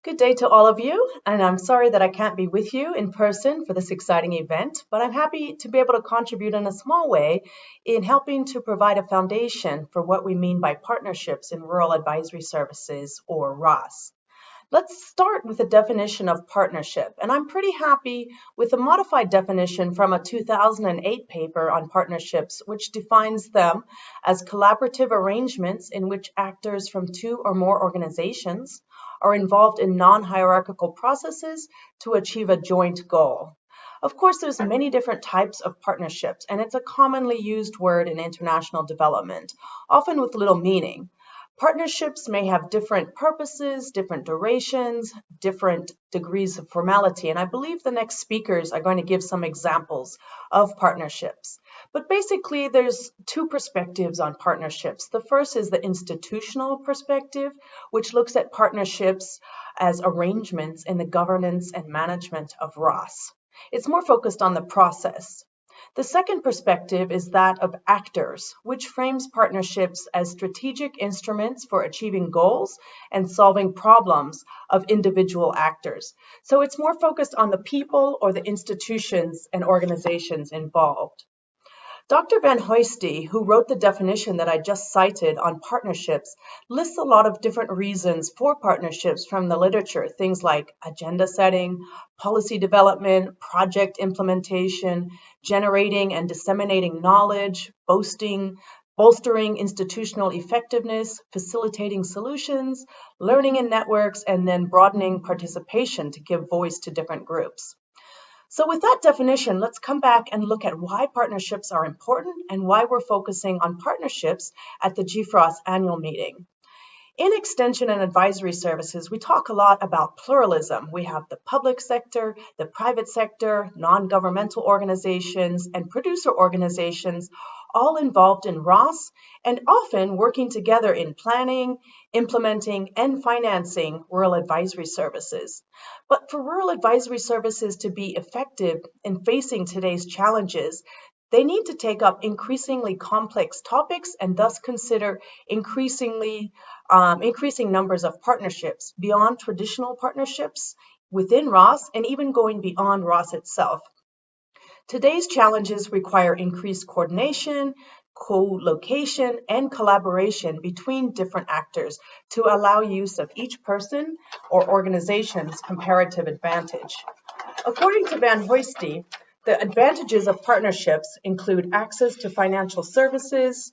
Good day to all of you, and I'm sorry that I can't be with you in person for this exciting event, but I'm happy to be able to contribute in a small way in helping to provide a foundation for what we mean by partnerships in rural advisory services, or RAS. Let's start with a definition of partnership, and I'm pretty happy with the modified definition from a 2008 paper on partnerships, which defines them as collaborative arrangements in which actors from two or more organizations are involved in non-hierarchical processes to achieve a joint goal. Of course, there's many different types of partnerships, and it's a commonly used word in international development, often with little meaning. Partnerships may have different purposes, different durations, different degrees of formality, and I believe the next speakers are going to give some examples of partnerships. But basically, there's two perspectives on partnerships. The first is the institutional perspective, which looks at partnerships as arrangements in the governance and management of ROS. It's more focused on the process. The second perspective is that of actors, which frames partnerships as strategic instruments for achieving goals and solving problems of individual actors. So it's more focused on the people or the institutions and organizations involved. Dr. Van Hoisty, who wrote the definition that I just cited on partnerships, lists a lot of different reasons for partnerships from the literature, things like agenda setting, policy development, project implementation, generating and disseminating knowledge, bolstering institutional effectiveness, facilitating solutions, learning in networks, and then broadening participation to give voice to different groups. So with that definition, let's come back and look at why partnerships are important and why we're focusing on partnerships at the GFROS annual meeting. In extension and advisory services, we talk a lot about pluralism. We have the public sector, the private sector, non-governmental organizations, and producer organizations all involved in ROS and often working together in planning, implementing, and financing rural advisory services. But for rural advisory services to be effective in facing today's challenges, they need to take up increasingly complex topics and thus consider increasing numbers of partnerships beyond traditional partnerships within ROS and even going beyond ROS itself. Today's challenges require increased coordination, co-location, and collaboration between different actors to allow use of each person or organization's comparative advantage. According to Van Hoisty, the advantages of partnerships include access to financial services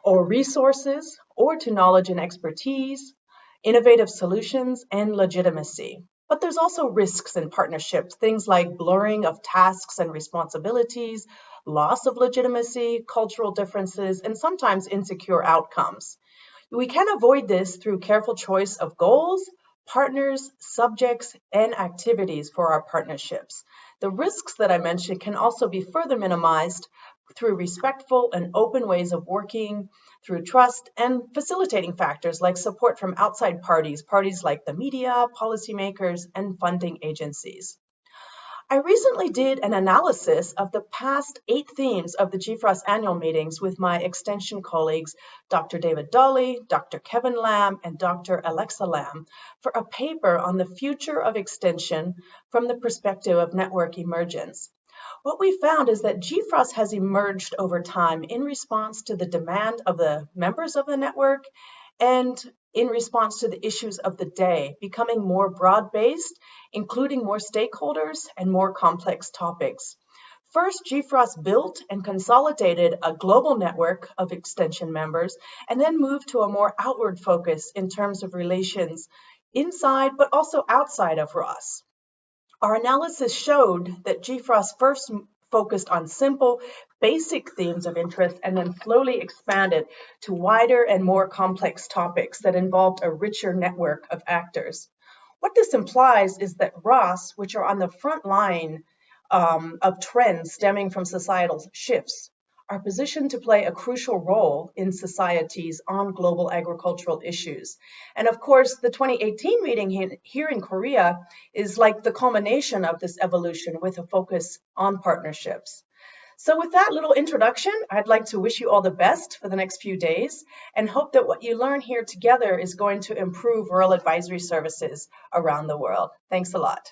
or resources, or to knowledge and expertise, innovative solutions, and legitimacy. But there's also risks in partnerships, things like blurring of tasks and responsibilities, loss of legitimacy, cultural differences, and sometimes insecure outcomes. We can avoid this through careful choice of goals, partners, subjects, and activities for our partnerships. The risks that I mentioned can also be further minimized through respectful and open ways of working, through trust, and facilitating factors like support from outside parties like the media, policymakers, and funding agencies. I recently did an analysis of the past 8 themes of the GFROS annual meetings with my extension colleagues, Dr. David Dolly, Dr. Kevin Lamb, and Dr. Alexa Lamb, for a paper on the future of extension from the perspective of network emergence. What we found is that GFROS has emerged over time in response to the demand of the members of the network and in response to the issues of the day, becoming more broad-based, including more stakeholders and more complex topics. First, GFROS built and consolidated a global network of extension members and then moved to a more outward focus in terms of relations inside but also outside of ROS. Our analysis showed that GFROS first focused on simple, basic themes of interest and then slowly expanded to wider and more complex topics that involved a richer network of actors. What this implies is that ROS, which are on the front line of trends stemming from societal shifts, are positioned to play a crucial role in societies on global agricultural issues. And of course, the 2018 meeting here in Korea is like the culmination of this evolution with a focus on partnerships. So with that little introduction, I'd like to wish you all the best for the next few days and hope that what you learn here together is going to improve rural advisory services around the world. Thanks a lot.